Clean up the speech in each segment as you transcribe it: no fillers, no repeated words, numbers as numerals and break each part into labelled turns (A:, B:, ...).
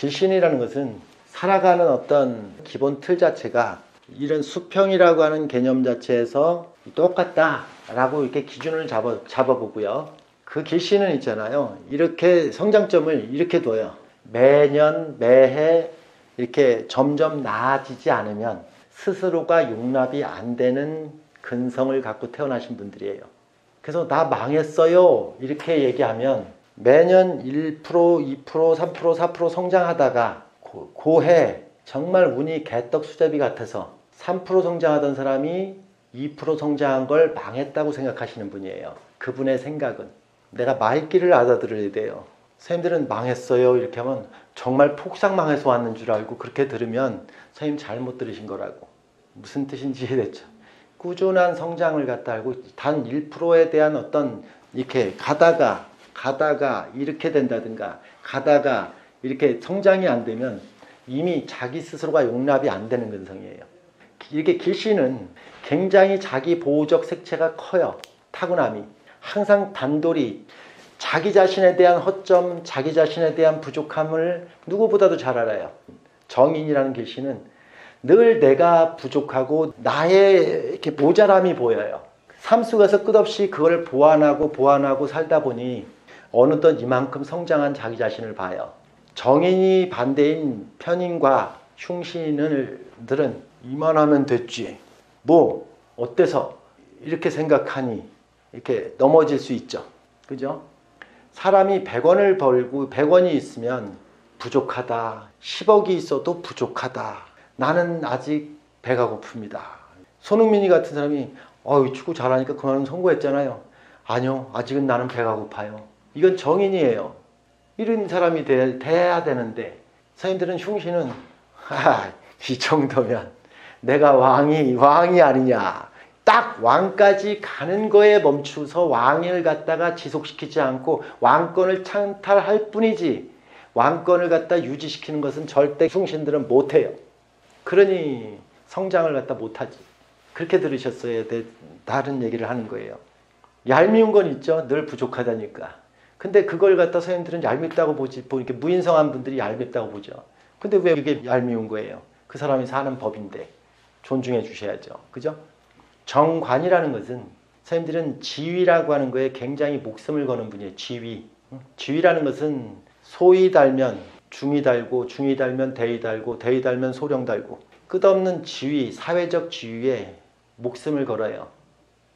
A: 길신이라는 것은 살아가는 어떤 기본 틀 자체가 이런 수평이라고 하는 개념 자체에서 똑같다라고 이렇게 기준을 잡아보고요. 그 길신은 있잖아요. 이렇게 성장점을 이렇게 둬요. 매년, 매해 이렇게 점점 나아지지 않으면 스스로가 용납이 안 되는 근성을 갖고 태어나신 분들이에요. 그래서 나 망했어요. 이렇게 얘기하면 매년 1%, 2%, 3%, 4% 성장하다가 고해 정말 운이 개떡수제비 같아서 3% 성장하던 사람이 2% 성장한 걸 망했다고 생각하시는 분이에요. 그분의 생각은. 내가 말귀를 알아들어야 돼요. 선생님들은 망했어요 이렇게 하면 정말 폭삭 망해서 왔는 줄 알고 그렇게 들으면 선생님 잘못 들으신 거라고. 무슨 뜻인지 이해됐죠? 꾸준한 성장을 갖다 알고 단 1%에 대한 어떤 이렇게 가다가 이렇게 된다든가 가다가 이렇게 성장이 안 되면 이미 자기 스스로가 용납이 안 되는 근성이에요. 이렇게 길신은 굉장히 자기 보호적 색채가 커요. 타고남이. 항상 단돌이 자기 자신에 대한 허점, 자기 자신에 대한 부족함을 누구보다도 잘 알아요. 정인이라는 길신은 늘 내가 부족하고 나의 이렇게 모자람이 보여요. 삶 속에서 끝없이 그걸 보완하고 살다 보니 어느덧 이만큼 성장한 자기 자신을 봐요. 정인이 반대인 편인과 흉신들은 이만하면 됐지. 뭐 어때서 이렇게 생각하니 이렇게 넘어질 수 있죠. 그죠? 사람이 100원을 벌고 100원이 있으면 부족하다. 10억이 있어도 부족하다. 나는 아직 배가 고픕니다. 손흥민이 같은 사람이 축구 잘하니까 그만큼 성공했잖아요. 아니요. 아직은 나는 배가 고파요. 이건 정인이에요. 이런 사람이 돼야 되는데 선생님들은 흉신은 이 정도면 내가 왕이 아니냐. 딱 왕까지 가는 거에 멈추서 왕을 갖다가 지속시키지 않고 왕권을 창탈할 뿐이지 왕권을 갖다 유지시키는 것은 절대 흉신들은 못해요. 그러니 성장을 갖다 못하지. 그렇게 들으셨어야 돼. 다른 얘기를 하는 거예요. 얄미운 건 있죠. 늘 부족하다니까. 근데 그걸 갖다 선생님들은 얄밉다고 보지. 이렇게 무인성한 분들이 얄밉다고 보죠. 근데 왜 이게 얄미운 거예요? 그 사람이 사는 법인데 존중해 주셔야죠. 그죠? 정관이라는 것은 선생님들은 지위라고 하는 거에 굉장히 목숨을 거는 분이에요. 지위라는 것은 소위 달면 중이 달고 중이 달면 대이 달고 대이 달면 소령 달고 끝없는 지위, 사회적 지위에 목숨을 걸어요.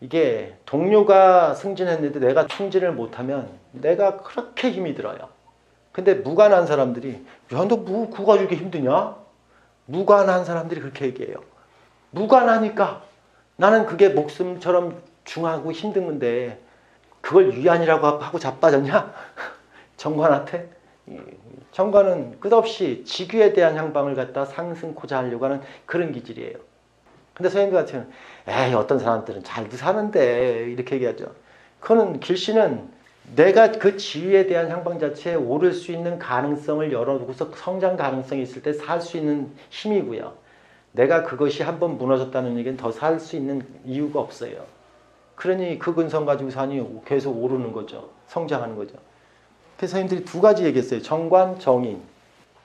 A: 이게 동료가 승진했는데 내가 승진을 못하면 내가 그렇게 힘이 들어요. 근데 무관한 사람들이 야, 너 그거 가지고 이렇게 힘드냐? 무관한 사람들이 그렇게 얘기해요. 무관하니까 나는 그게 목숨처럼 중하고 힘든 건데 그걸 위안이라고 하고 자빠졌냐? 정관한테? 정관은 끝없이 직위에 대한 향방을 갖다 상승코자 하려고 하는 그런 기질이에요. 근데 선생님 같은 에이 어떤 사람들은 잘도 사는데 이렇게 얘기하죠. 그거는 길신은 내가 그 지위에 대한 향방 자체에 오를 수 있는 가능성을 열어두고서 성장 가능성이 있을 때 살 수 있는 힘이고요. 내가 그것이 한번 무너졌다는 얘기는 더 살 수 있는 이유가 없어요. 그러니 그 근성 가지고 사니 계속 오르는 거죠. 성장하는 거죠. 그래서 선생님들이 두 가지 얘기했어요. 정관, 정인,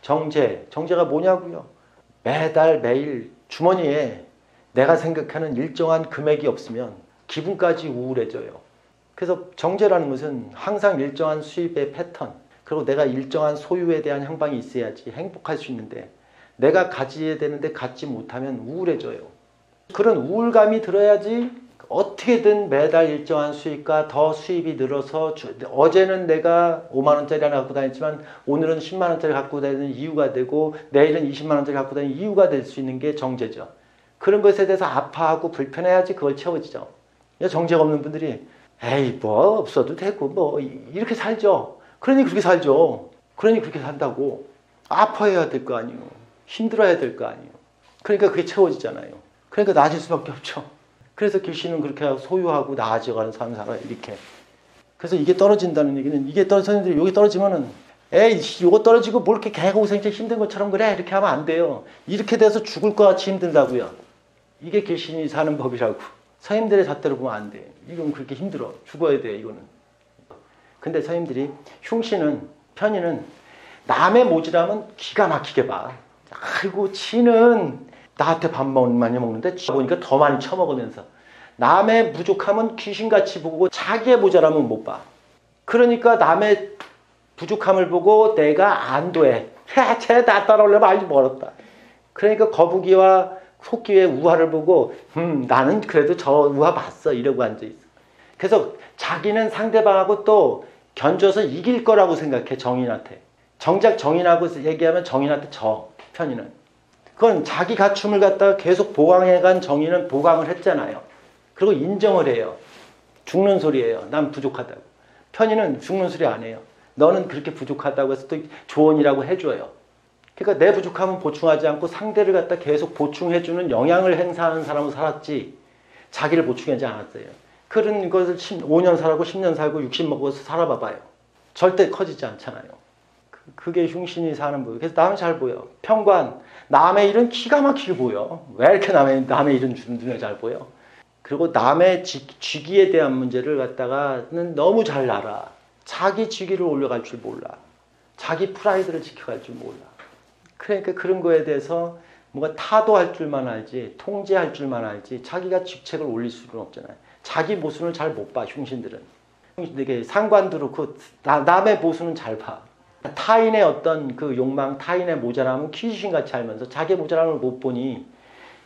A: 정제. 정제가 뭐냐고요? 매달 매일 주머니에 내가 생각하는 일정한 금액이 없으면 기분까지 우울해져요. 그래서 정제라는 것은 항상 일정한 수입의 패턴, 그리고 내가 일정한 소유에 대한 향방이 있어야지 행복할 수 있는데 내가 가져야 되는데 갖지 못하면 우울해져요. 그런 우울감이 들어야지 어떻게든 매달 일정한 수입과 더 수입이 늘어서 어제는 내가 5만 원짜리 하나 갖고 다녔지만 오늘은 10만 원짜리 갖고 다니는 이유가 되고 내일은 20만 원짜리 갖고 다니는 이유가 될 수 있는 게 정제죠. 그런 것에 대해서 아파하고 불편해야지 그걸 채워지죠. 정제가 없는 분들이 에이 뭐 없어도 되고 뭐 이렇게 살죠. 그러니 그렇게 살죠. 그러니 그렇게 산다고. 아파해야 될 거 아니에요. 힘들어야 될 거 아니에요. 그러니까 그게 채워지잖아요. 그러니까 나아질 수밖에 없죠. 그래서 길신은 그렇게 소유하고 나아져가는 삶을 살아요. 이렇게. 그래서 이게 떨어진다는 얘기는 이게 선생님들이 여기 떨어지면은 에이 이거 떨어지고 뭘 이렇게 개고생체 힘든 것처럼 그래 이렇게 하면 안 돼요. 이렇게 돼서 죽을 것 같이 힘들다고요. 이게 길신이 사는 법이라고. 선생님들의 잣대로 보면 안 돼. 이건 그렇게 힘들어. 죽어야 돼 이거는. 근데 선생님들이 흉신은 편의는 남의 모자라면 기가 막히게 봐. 아이고 지는 나한테 밥 많이 먹는데 보니까 더 많이 처먹으면서 남의 부족함은 귀신같이 보고 자기의 모자라면 못 봐. 그러니까 남의 부족함을 보고 내가 안도해. 쟤 나 따라오려면 아주 멀었다. 그러니까 거북이와 토끼의 우화를 보고 나는 그래도 저 우화 봤어 이러고 앉아있어. 그래서 자기는 상대방하고 또 견줘서 이길 거라고 생각해. 정인한테. 정작 정인하고 얘기하면 정인한테 져. 편인은. 그건 자기 갖춤을 갖다가 계속 보강해간 정인은 보강을 했잖아요. 그리고 인정을 해요. 죽는 소리예요. 난 부족하다고. 편인은 죽는 소리 안 해요. 너는 그렇게 부족하다고 해서 또 조언이라고 해줘요. 그러니까 내 부족함은 보충하지 않고 상대를 갖다 계속 보충해주는 영향을 행사하는 사람으로 살았지 자기를 보충하지 않았어요. 그런 것을 5년 살고 10년 살고 60 먹어서 살아봐봐요. 절대 커지지 않잖아요. 그게 흉신이 사는 거예요. 그래서 남이 잘 보여. 평관. 남의 일은 기가 막히게 보여. 왜 이렇게 남의 일은 눈에 잘 보여? 그리고 남의 직위에 대한 문제를 갖다가는 너무 잘 알아. 자기 직위를 올려갈 줄 몰라. 자기 프라이드를 지켜갈 줄 몰라. 그러니까 그런 거에 대해서 뭔가 타도할 줄만 알지 통제할 줄만 알지 자기가 직책을 올릴 수는 없잖아요. 자기 모순을 잘 못 봐. 흉신들은. 되게 상관도 그렇고 남의 모순은 잘 봐. 타인의 어떤 그 욕망, 타인의 모자람은 귀신같이 알면서 자기 모자람을 못 보니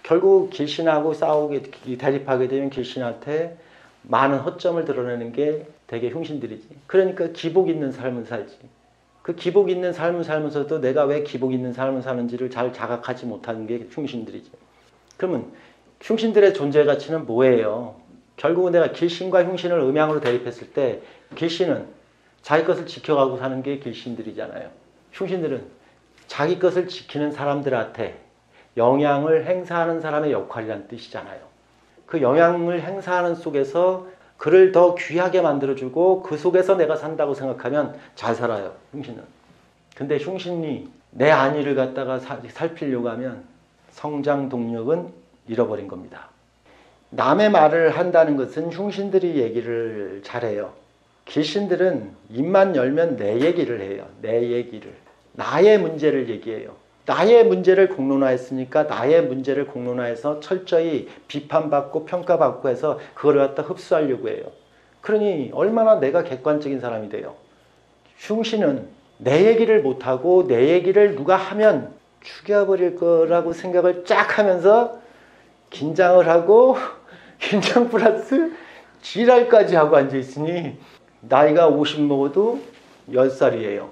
A: 결국 귀신하고 싸우게 대립하게 되면 귀신한테 많은 허점을 드러내는 게 되게 흉신들이지. 그러니까 기복 있는 삶을 살지. 그 기복 있는 삶을 살면서도 내가 왜 기복 있는 삶을 사는지를 잘 자각하지 못하는 게 흉신들이지. 그러면 흉신들의 존재 가치는 뭐예요? 결국은 내가 길신과 흉신을 음양으로 대립했을 때 길신은 자기 것을 지켜가고 사는 게 길신들이잖아요. 흉신들은 자기 것을 지키는 사람들한테 영향을 행사하는 사람의 역할이란 뜻이잖아요. 그 영향을 행사하는 속에서 그를 더 귀하게 만들어주고 그 속에서 내가 산다고 생각하면 잘 살아요. 흉신은. 근데 흉신이 내 안위를 갖다가 살피려고 하면 성장 동력은 잃어버린 겁니다. 남의 말을 한다는 것은 흉신들이 얘기를 잘해요. 길신들은 입만 열면 내 얘기를 해요. 내 얘기를. 나의 문제를 얘기해요. 나의 문제를 공론화했으니까 나의 문제를 공론화해서 철저히 비판받고 평가받고 해서 그걸 갖다 흡수하려고 해요. 그러니 얼마나 내가 객관적인 사람이 돼요. 흉신은 내 얘기를 못하고 내 얘기를 누가 하면 죽여버릴 거라고 생각을 쫙 하면서 긴장을 하고 긴장 플러스 지랄까지 하고 앉아있으니 나이가 50 먹어도 10살이에요.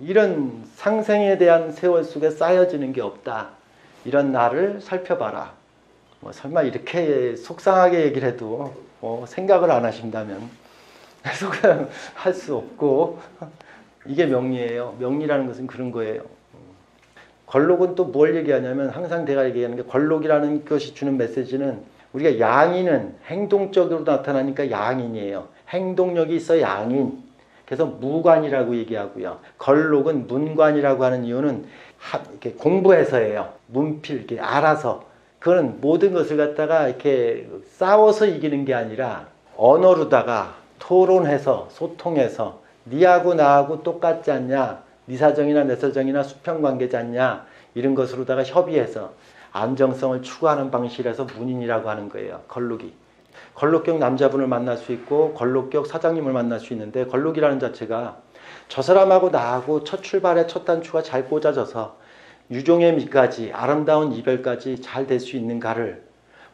A: 이런 상생에 대한 세월 속에 쌓여지는 게 없다. 이런 나를 살펴봐라. 설마 이렇게 속상하게 얘기를 해도 생각을 안 하신다면 속상할 수 없고 이게 명리예요. 명리라는 것은 그런 거예요. 걸록은 또 뭘 얘기하냐면 항상 내가 얘기하는 게 걸록이라는 것이 주는 메시지는 우리가 양인은 행동적으로 나타나니까 양인이에요. 행동력이 있어 양인. 그래서 무관이라고 얘기하고요. 걸록은 문관이라고 하는 이유는 이렇게 공부해서예요. 문필 이렇게 알아서. 그건 모든 것을 갖다가 이렇게 싸워서 이기는 게 아니라 언어로다가 토론해서 소통해서 니하고 나하고 똑같지 않냐, 니 사정이나 내 사정이나 수평관계지 않냐 이런 것으로다가 협의해서 안정성을 추구하는 방식이라서 문인이라고 하는 거예요. 걸록이. 걸록격 남자분을 만날 수 있고 걸록격 사장님을 만날 수 있는데 걸록이라는 자체가 저 사람하고 나하고 첫 출발의 첫 단추가 잘 꽂아져서 유종의 미까지 아름다운 이별까지 잘 될 수 있는가를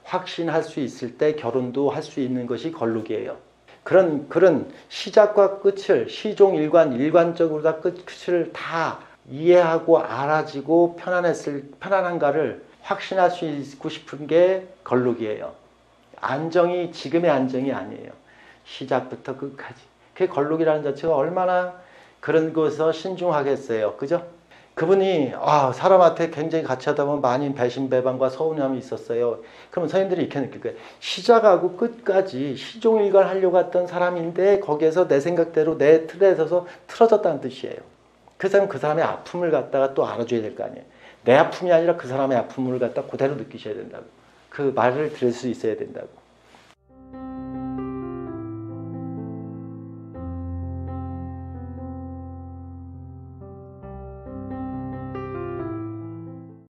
A: 확신할 수 있을 때 결혼도 할 수 있는 것이 걸록이에요. 그런 시작과 끝을 시종일관 일관적으로 다 끝을 다 이해하고 알아지고 편안한가를 확신할 수 있고 싶은 게 걸록이에요. 안정이 지금의 안정이 아니에요. 시작부터 끝까지. 그게 걸록이라는 자체가 얼마나 그런 것에서 신중하겠어요. 그죠? 그분이 사람한테 굉장히 같이 하다 보면 많이 배신배반과 서운함이 있었어요. 그러면 선생님들이 이렇게 느낄 거예요. 시작하고 끝까지 시종일관 하려고 했던 사람인데 거기에서 내 생각대로 내 틀에 서서 틀어졌다는 뜻이에요. 그 사람은 그 사람의 아픔을 갖다가 또 알아줘야 될 거 아니에요. 내 아픔이 아니라 그 사람의 아픔을 갖다 그대로 느끼셔야 된다고. 그 말을 들을 수 있어야 된다고.